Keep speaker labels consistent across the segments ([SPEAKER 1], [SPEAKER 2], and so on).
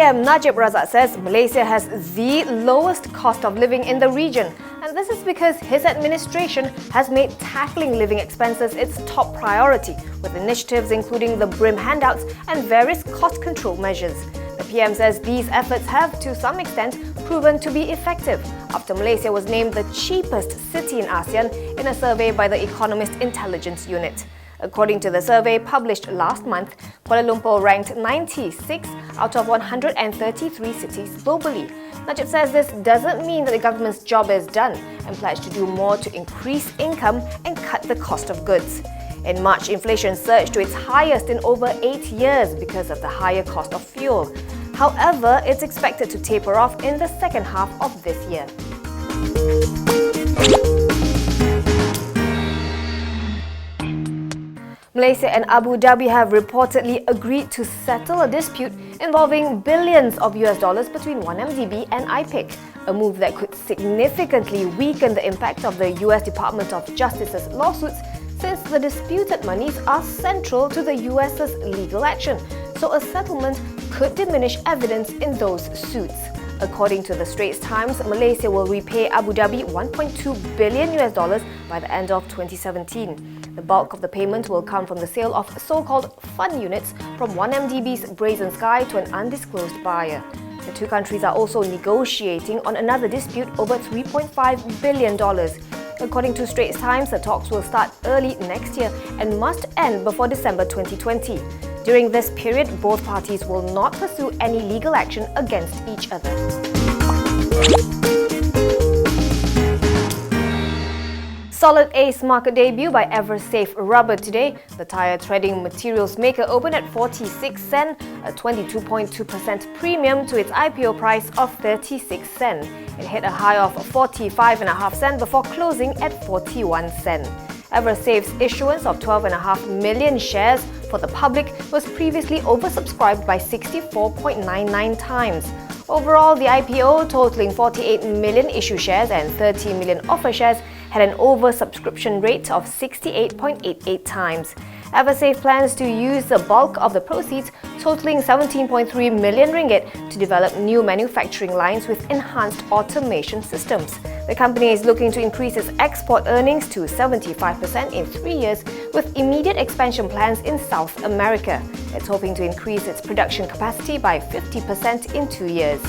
[SPEAKER 1] PM Najib says Malaysia has the lowest cost of living in the region, and this is because his administration has made tackling living expenses its top priority, with initiatives including the BRIM handouts and various cost control measures. The PM says these efforts have, to some extent, proven to be effective after Malaysia was named the cheapest city in ASEAN in a survey by the Economist Intelligence Unit. According to the survey published last month, Kuala Lumpur ranked 96 out of 133 cities globally. Najib says this doesn't mean that the government's job is done and pledged to do more to increase income and cut the cost of goods. In March, inflation surged to its highest in over 8 years because of the higher cost of fuel. However, it's expected to taper off in the second half of this year. Malaysia and Abu Dhabi have reportedly agreed to settle a dispute involving billions of US dollars between 1MDB and IPIC, a move that could significantly weaken the impact of the US Department of Justice's lawsuits, since the disputed monies are central to the US's legal action, so a settlement could diminish evidence in those suits. According to the Straits Times, Malaysia will repay Abu Dhabi $1.2 billion by the end of 2017. The bulk of the payment will come from the sale of so-called fund units from 1MDB's BRAZEN to an undisclosed buyer. The two countries are also negotiating on another dispute over $3.5 billion. According to Straits Times, the talks will start early next year and must end before December 2020. During this period, both parties will not pursue any legal action against each other. Solid Ace market debut by Eversafe Rubber today. The tyre treading materials maker opened at 46 sen, a 22.2% premium to its IPO price of 36 sen. It hit a high of 45.5 sen before closing at 41 sen. Eversafe's issuance of 12.5 million shares for the public was previously oversubscribed by 64.99 times. Overall, the IPO, totaling 48 million issue shares and 30 million offer shares, had an oversubscription rate of 68.88 times. Eversafe plans to use the bulk of the proceeds, totaling 17.3 million ringgit, to develop new manufacturing lines with enhanced automation systems. The company is looking to increase its export earnings to 75% in 3 years, with immediate expansion plans in South America. It's hoping to increase its production capacity by 50% in 2 years.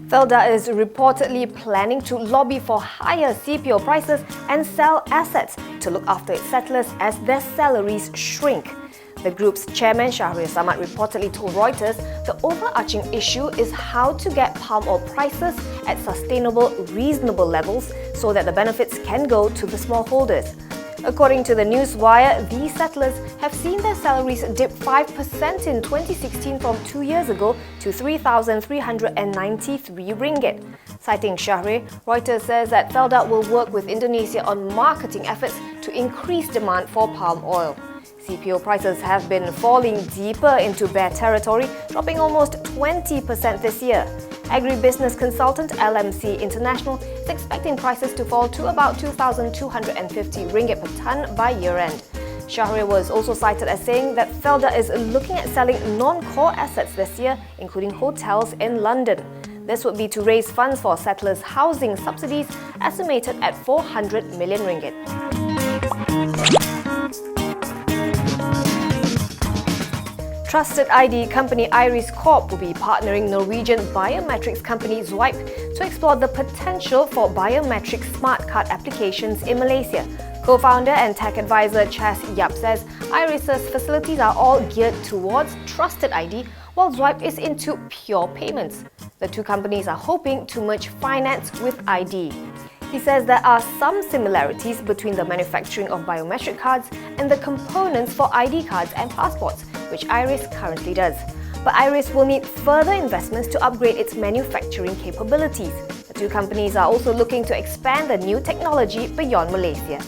[SPEAKER 1] Felda is reportedly planning to lobby for higher CPO prices and sell assets to look after its settlers as their salaries shrink. The group's chairman, Sharon Tang, reportedly told Reuters the overarching issue is how to get palm oil prices at sustainable, reasonable levels so that the benefits can go to the smallholders. According to the Newswire, these settlers have seen their salaries dip 5% in 2016 from 2 years ago to 3,393 ringgit. Citing Shahre, Reuters says that Felda will work with Indonesia on marketing efforts to increase demand for palm oil. CPO prices have been falling deeper into bear territory, dropping almost 20% this year. Agribusiness consultant LMC International is expecting prices to fall to about 2,250 ringgit per tonne by year-end. Shahre was also cited as saying that Felda is looking at selling non-core assets this year, including hotels in London. This would be to raise funds for settlers' housing subsidies, estimated at 400 million ringgit. Trusted ID company Iris Corp will be partnering Norwegian biometrics company Zwipe to explore the potential for biometric smart card applications in Malaysia. Co-founder and tech advisor Chas Yap says Iris's facilities are all geared towards trusted ID, while Zwipe is into pure payments. The two companies are hoping to merge finance with ID. He says there are some similarities between the manufacturing of biometric cards and the components for ID cards and passports, which Iris currently does. But Iris will need further investments to upgrade its manufacturing capabilities. The two companies are also looking to expand the new technology beyond Malaysia.